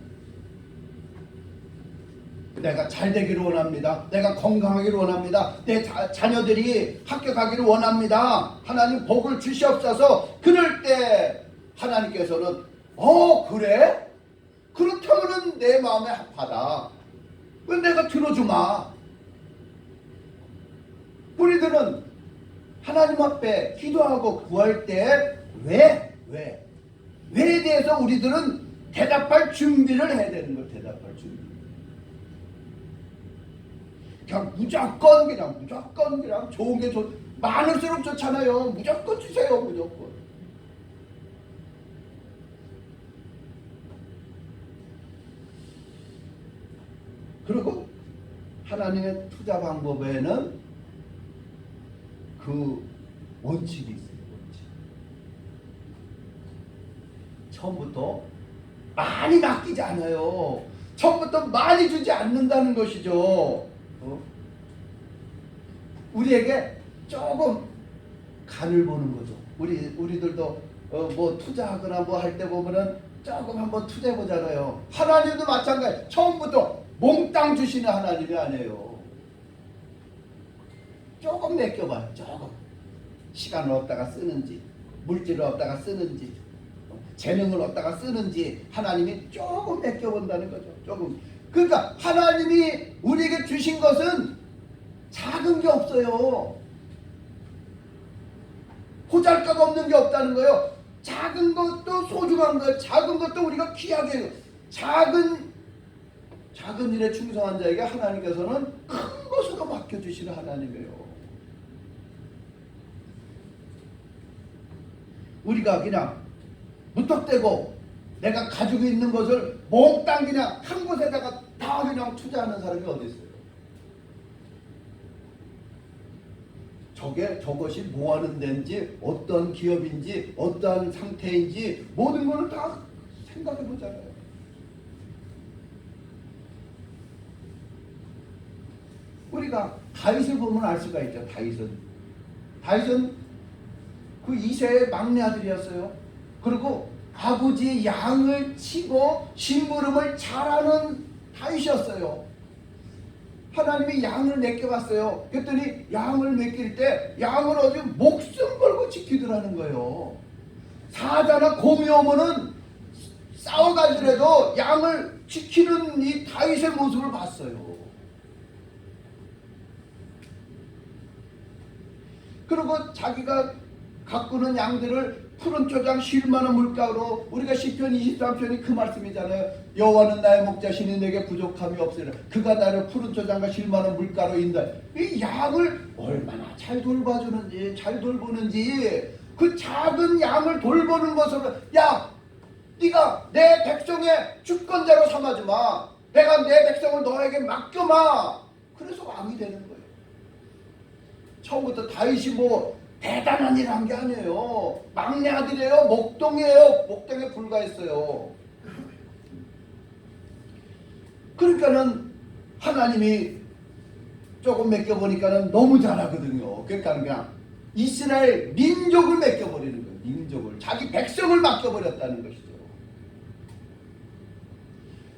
내가 잘되기를 원합니다. 내가 건강하기를 원합니다. 내 자녀들이 합격하기를 원합니다. 하나님 복을 주시옵소서. 그럴 때 하나님께서는 그래? 그렇다면 내 마음에 합하다. 왜 내가 들어주마? 우리들은 하나님 앞에 기도하고 구할 때 왜에 대해서 우리들은 대답할 준비를 해야 되는 거예요. 대답할 준비. 그냥 무조건 좋은 게 많을수록 좋잖아요. 무조건 주세요. 무조건. 그리고 하나님의 투자 방법에는 그 원칙이 있어요. 원칙. 처음부터 많이 맡기지 않아요. 처음부터 많이 주지 않는다는 것이죠. 우리에게 조금 간을 보는 거죠. 우리들도 뭐 투자하거나 뭐 할 때 보면은 조금 한번 투자해 보잖아요. 하나님도 마찬가지. 처음부터 몽땅 주시는 하나님이 아니에요. 조금 맡겨봐요. 조금. 시간을 얻다가 쓰는지, 물질을 얻다가 쓰는지, 재능을 얻다가 쓰는지 하나님이 조금 맡겨본다는 거죠. 조금. 그러니까 하나님이 우리에게 주신 것은 작은 게 없어요. 보잘것 없는 게 없다는 거예요. 작은 것도 소중한 거예요. 작은 것도 우리가 귀하게 해요. 작은 일에 충성한 자에게 하나님께서는 큰 것으로 맡겨주시는 하나님이에요. 우리가 그냥 무턱대고 내가 가지고 있는 것을 몽땅 그냥 한 곳에다가 다 그냥 투자하는 사람이 어디 있어요? 저것이 뭐 하는 데인지, 어떤 기업인지, 어떤 상태인지 모든 거를 다 생각해 보잖아요. 우리가 다윗을 보면 알 수가 있죠. 다윗은 그 이새의 막내 아들이었어요. 그리고 아버지의 양을 치고 심부름을 잘하는 다윗이었어요. 하나님이 양을 맡겨봤어요. 그랬더니 양을 맡길 때 양을 아주 목숨 걸고 지키더라는 거예요. 사자나 곰이 오면은 싸워가지고라도 양을 지키는 이 다윗의 모습을 봤어요. 그리고 자기가 가꾸는 양들을 푸른 초장 쉴 만한 물가로, 우리가 시편 23편이 그 말씀이잖아요. 여호와는 나의 목자시니 내게 부족함이 없으리라. 그가 나를 푸른 초장과 쉴 만한 물가로 인도해. 이 양을 얼마나 잘 돌봐주는지, 잘 돌보는지, 그 작은 양을 돌보는 것으로, 야, 네가 내 백성의 주권자로 삼아주마. 내가 내 백성을 너에게 맡겨마. 그래서 왕이 되는 거예요. 처음부터 다윗이 뭐 대단한 일 한 게 아니에요. 막내 아들이에요. 목동이에요. 목동에 불과했어요. 그러니까는 하나님이 조금 맡겨보니까는 너무 잘하거든요. 그러니까 그냥 이스라엘 민족을 맡겨버리는 거예요. 민족을. 자기 백성을 맡겨버렸다는 것이죠.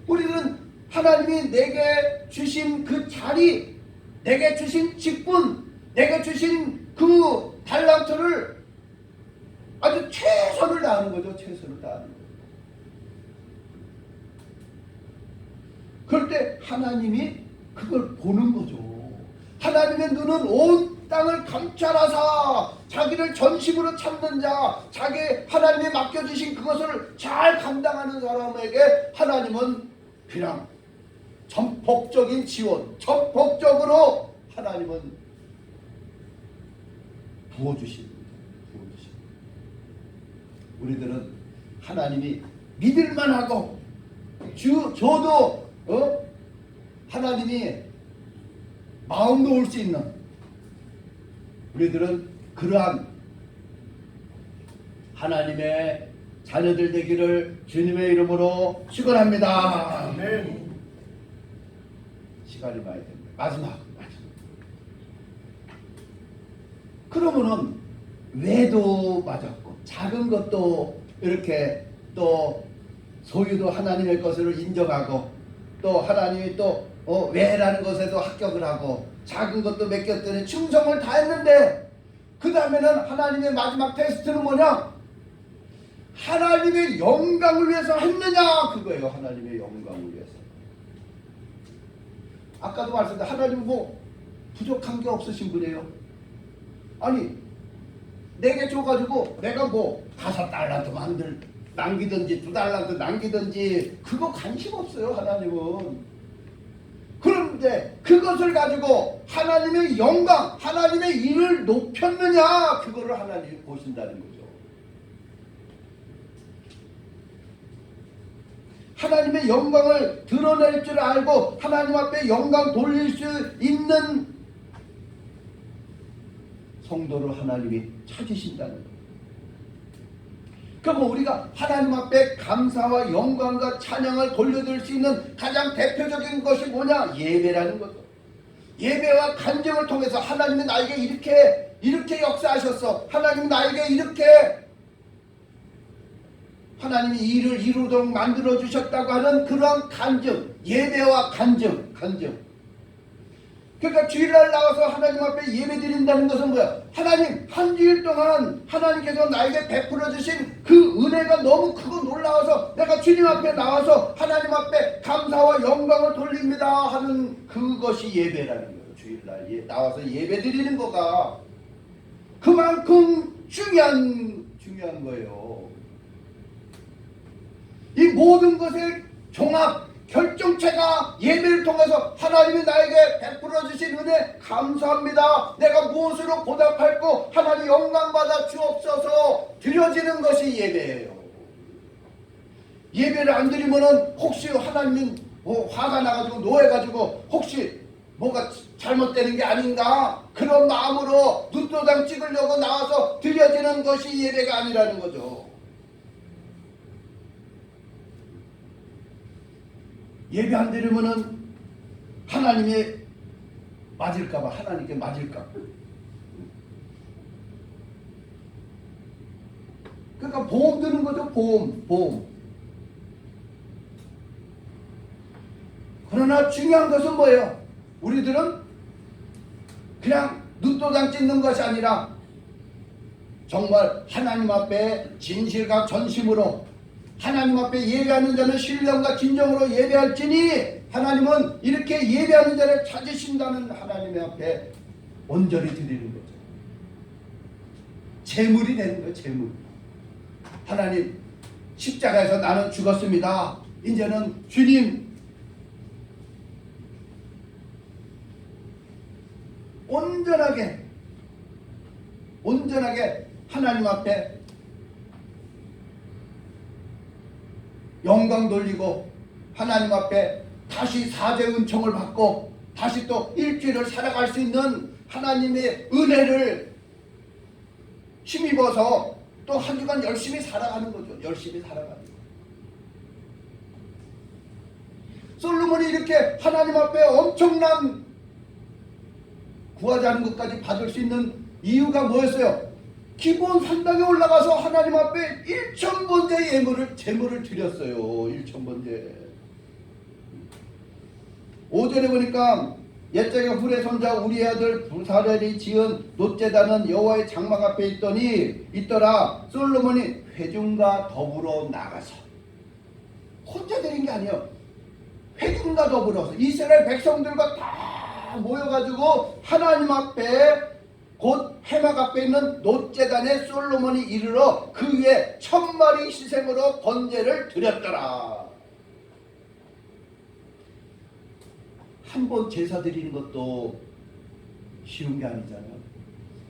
우리는 하나님이 내게 주신 그 자리, 내게 주신 직분, 내게 주신 그 달란트를 아주 최선을 다하는 거죠. 최선을 다하는 거죠. 그럴 때 하나님이 그걸 보는 거죠. 하나님의 눈은 온 땅을 감찰하사 자기를 전심으로 찾는 자, 자기 하나님이 맡겨주신 그것을 잘 감당하는 사람에게 하나님은 그냥 전폭적인 지원, 전폭적으로 하나님은 부어주십니다. 우리들은 하나님이 믿을만하고 저도 하나님이 마음 놓을 수 있는, 우리들은 그러한 하나님의 자녀들 되기를 주님의 이름으로 축원합니다. 아멘. 시간이 많이 됩니다. 마지막. 그러면은 외도 맞았고 작은 것도 이렇게 또 소유도 하나님의 것으로 인정하고 또 하나님이 또 외라는 것에도 합격을 하고 작은 것도 맡겼더니 충성을 다했는데 그 다음에는 하나님의 마지막 테스트는 뭐냐? 하나님의 영광을 위해서 했느냐? 그거예요. 하나님의 영광을 위해서. 아까도 말씀드렸는데 하나님 뭐 부족한 게 없으신 분이에요. 아니 내게 줘가지고 내가 뭐 5달란트 남기든지 2달란트 남기든지 그거 관심 없어요. 하나님은. 그런데 그것을 가지고 하나님의 영광, 하나님의 일을 높였느냐, 그거를 하나님이 보신다는 거죠. 하나님의 영광을 드러낼 줄 알고 하나님 앞에 영광 돌릴 수 있는 성도를 하나님이 찾으신다는 거예요. 그럼 우리가 하나님 앞에 감사와 영광과 찬양을 돌려드릴 수 있는 가장 대표적인 것이 뭐냐? 예배라는 거죠. 예배와 간증을 통해서 하나님이 나에게 이렇게 역사하셨어. 하나님이 나에게 이렇게 하나님이 일을 이루도록 만들어주셨다고 하는 그러한 간증, 예배와 간증. 그러니까 주일날 나와서 하나님 앞에 예배 드린다는 것은 뭐야? 하나님 한 주일 동안 하나님께서 나에게 베풀어 주신 그 은혜가 너무 크고 놀라워서 내가 주님 앞에 나와서 하나님 앞에 감사와 영광을 돌립니다 하는 그것이 예배라는 거예요. 주일날 나와서 예배 드리는 거가 그만큼 중요한 거예요. 이 모든 것의 종합 결정체가 예배를 통해서 하나님이 나에게 베풀어 주신 은혜 감사합니다. 내가 무엇으로 보답할고 하나님 영광 받아 주옵소서 드려지는 것이 예배예요. 예배를 안 드리면은 혹시 하나님이 화가 나가지고 노해가지고 혹시 뭐가 잘못되는 게 아닌가 그런 마음으로 눈도장 찍으려고 나와서 드려지는 것이 예배가 아니라는 거죠. 예배 안 드리면은 하나님이 맞을까봐, 하나님께 맞을까. 그러니까 그러니까 보험 드는 거죠. 보험. 그러나 중요한 것은 뭐예요? 우리들은 그냥 눈도장 찍는 것이 아니라 정말 하나님 앞에 진실과 전심으로 하나님 앞에 예배하는 자는 신령과 진정으로 예배할지니 하나님은 이렇게 예배하는 자를 찾으신다는 하나님의 앞에 온전히 드리는 거죠. 제물이 되는 거예요. 제물. 하나님 십자가에서 나는 죽었습니다. 이제는 주님 온전하게 하나님 앞에 영광 돌리고 하나님 앞에 다시 사죄 은총을 받고 다시 또 일주일을 살아갈 수 있는 하나님의 은혜를 힘입어서 또 한 주간 열심히 살아가는 거죠. 열심히 살아가는 거죠. 솔로몬이 이렇게 하나님 앞에 엄청난 구하지 않은 것까지 받을 수 있는 이유가 뭐였어요? 기본 산당에 올라가서 하나님 앞에 1,000번째 제물을 드렸어요. 1,000번째. 5절에 보니까 옛적에 훌의 손자 우리의 아들 부사렐이 지은 놋제단은 여호와의 장막 앞에 있더라. 솔로몬이 회중과 더불어 나가서 혼자 드린 게 아니에요. 회중과 더불어서 이스라엘 백성들과 다 모여가지고 하나님 앞에 곧 해막 앞에 있는 놋제단에 솔로몬이 이르러 그 위에 1,000마리 희생으로 번제를 드렸더라. 한 번 제사 드리는 것도 쉬운 게 아니잖아요.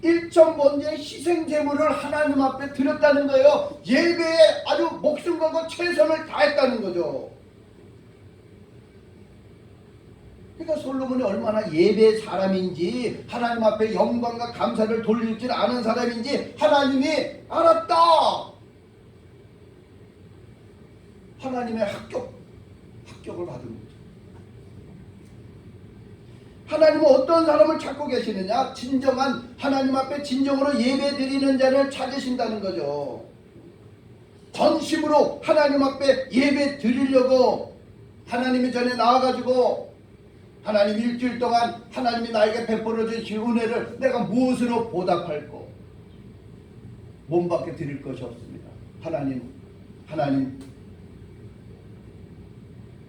1,000번째 희생 제물을 하나님 앞에 드렸다는 거예요. 예배에 아주 목숨 걸고 최선을 다했다는 거죠. 그러니까 솔로몬이 얼마나 예배의 사람인지 하나님 앞에 영광과 감사를 돌릴 줄 아는 사람인지 하나님이 알았다. 하나님의 합격을 받은 거죠. 하나님은 어떤 사람을 찾고 계시느냐? 진정한 하나님 앞에 진정으로 예배 드리는 자를 찾으신다는 거죠. 전심으로 하나님 앞에 예배 드리려고 하나님의 전에 나와가지고 하나님 일주일 동안 하나님이 나에게 베풀어 주신 은혜를 내가 무엇으로 보답할꼬? 몸밖에 드릴 것이 없습니다. 하나님.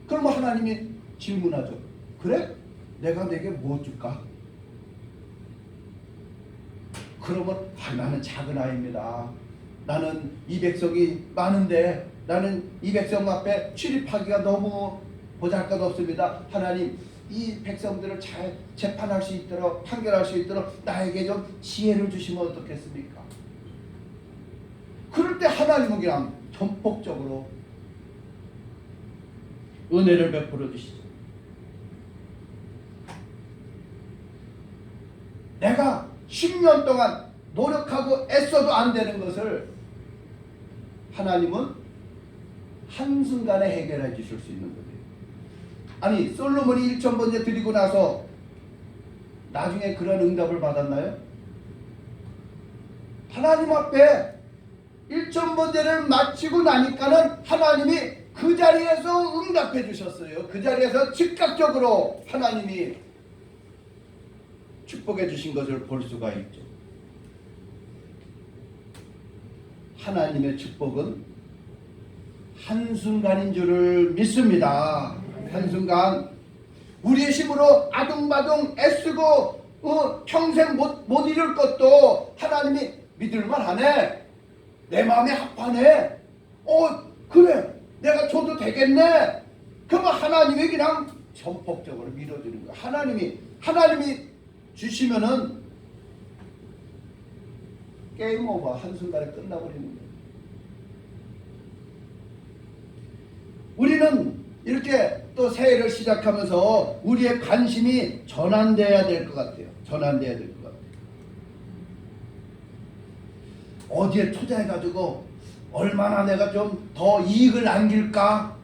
그러면 하나님이 질문하죠. 그래? 내가 내게 뭐 줄까? 그러면 나는 작은 아이입니다. 나는 이 백성이 많은데 나는 이 백성 앞에 출입하기가 너무 보잘것없습니다. 하나님 이 백성들을 잘 재판할 수 있도록 판결할 수 있도록 나에게 좀 지혜를 주시면 어떻겠습니까? 그럴 때 하나님은 그냥 전폭적으로 은혜를 베풀어 주시죠. 내가 10년 동안 노력하고 애써도 안 되는 것을 하나님은 한순간에 해결해 주실 수 있는 거예요. 아니 솔로몬이 1,000번째 드리고 나서 나중에 그런 응답을 받았나요? 하나님 앞에 1,000번째를 마치고 나니까는 하나님이 그 자리에서 응답해 주셨어요. 그 자리에서 즉각적으로 하나님이 축복해 주신 것을 볼 수가 있죠. 하나님의 축복은 한순간인 줄을 믿습니다. 한순간 우리의 힘으로 아둥바둥 애쓰고 평생 못 이룰 것도 하나님이 믿을만하네. 내 마음에 합하네. 그래 내가 줘도 되겠네. 그러면 하나님이 그냥 전폭적으로 밀어주는 거예요. 하나님이 주시면은 게임 오버 한순간에 끝나버리는 거예요. 우리는 이렇게 또 새해를 시작하면서 우리의 관심이 전환돼야 될 것 같아요. 전환돼야 될 것 같아요. 어디에 투자해가지고 얼마나 내가 좀 더 이익을 남길까?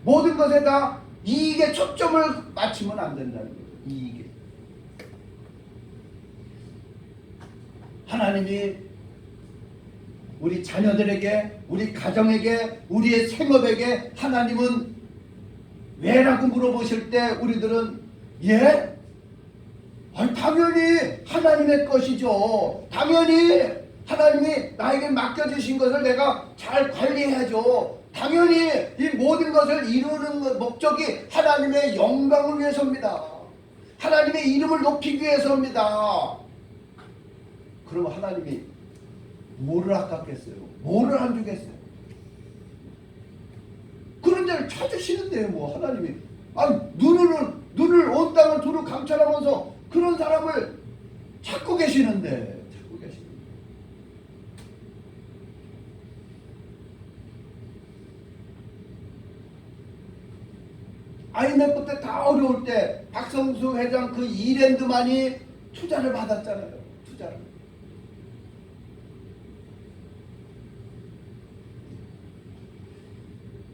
모든 것에 다 이익에 초점을 맞추면 안 된다는 거예요. 이익에. 하나님이 우리 자녀들에게, 우리 가정에게, 우리의 생업에게 하나님은 왜라고 물어보실 때 우리들은 예? 아니, 당연히 하나님의 것이죠. 당연히 하나님이 나에게 맡겨주신 것을 내가 잘 관리해야죠. 당연히 이 모든 것을 이루는 목적이 하나님의 영광을 위해서입니다. 하나님의 이름을 높이기 위해서입니다. 그러면 하나님이 뭐를 아깝겠어요? 뭐를 안 주겠어요? 그런 데를 찾으시는데요. 뭐 하나님이 아니 눈을 온 땅을 두루 감찰하면서 그런 사람을 찾고 계시는데 IMF 때 다 어려울 때 박성수 회장 그 이랜드만이 투자를 받았잖아요. 투자를.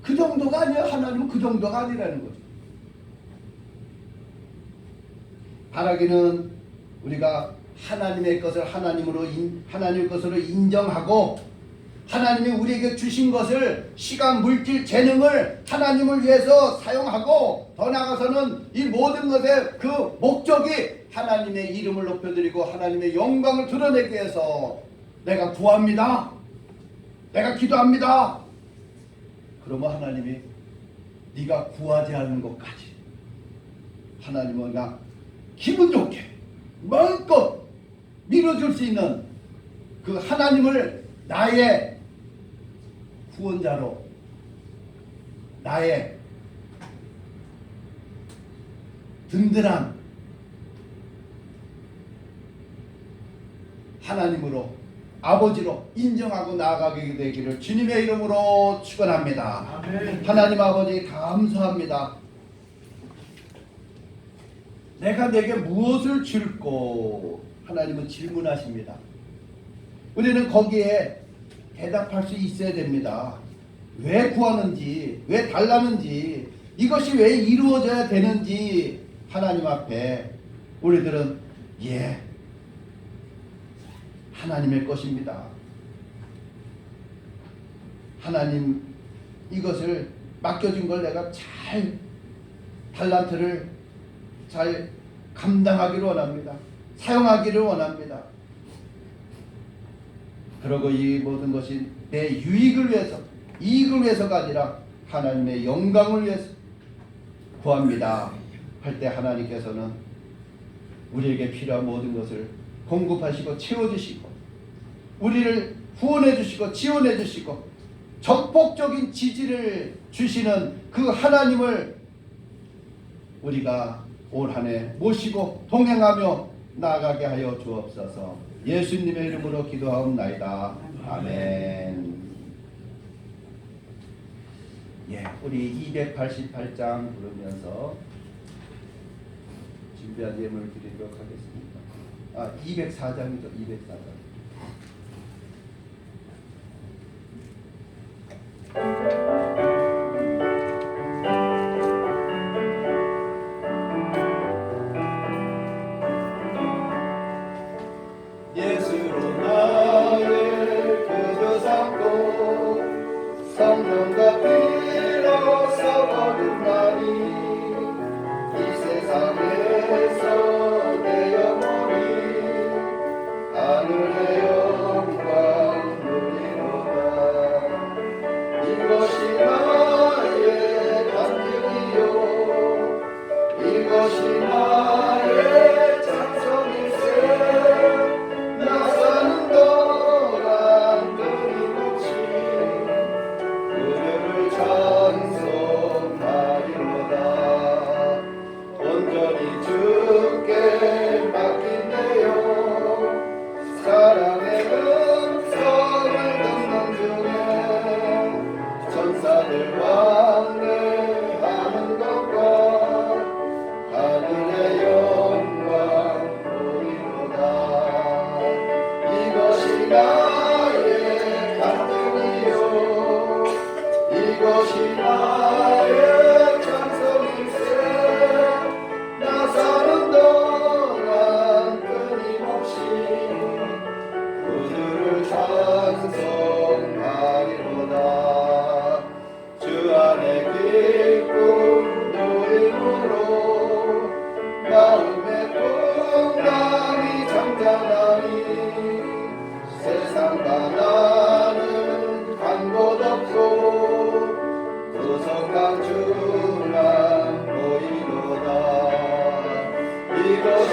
그 정도가 아니야. 하나님은 그 정도가 아니라는 거죠. 바라기는 우리가 하나님의 것을 하나님의 것으로 인정하고 하나님이 우리에게 주신 것을 시간, 물질, 재능을 하나님을 위해서 사용하고 더 나아가서는 이 모든 것의 그 목적이 하나님의 이름을 높여드리고 하나님의 영광을 드러내기 위해서 내가 구합니다. 내가 기도합니다. 그러면 하나님이 네가 구하지 않은 것까지 하나님은 그냥 기분 좋게 마음껏 밀어줄 수 있는 그 하나님을 나의 구원자로 나의 든든한 하나님으로 아버지로 인정하고 나아가게 되기를 주님의 이름으로 축원합니다. 아멘. 하나님 아버지 감사합니다. 내가 내게 무엇을 줄고 하나님은 질문하십니다. 우리는 거기에 대답할 수 있어야 됩니다. 왜 구하는지, 왜 달라는지, 이것이 왜 이루어져야 되는지 하나님 앞에 우리들은 예, 하나님의 것입니다. 하나님 이것을 맡겨준 걸 내가 잘 달란트를 잘 감당하기를 원합니다. 사용하기를 원합니다. 그리고 이 모든 것이 내 유익을 위해서, 이익을 위해서가 아니라 하나님의 영광을 위해서 구합니다 할 때 하나님께서는 우리에게 필요한 모든 것을 공급하시고 채워주시고 우리를 후원해 주시고 지원해 주시고 전폭적인 지지를 주시는 그 하나님을 우리가 올 한 해 모시고 동행하며 나아가게 하여 주옵소서. 예수님의 이름으로 기도하옵나이다. 아멘. 예, 우리 288장 부르면서 준비한 예물을 드리도록 하겠습니다. 204장이죠. 204장. 예수로 나를 구주 삼고 성령과 피로 써버린다니 이 세상에서 내 영혼이 하늘에 세상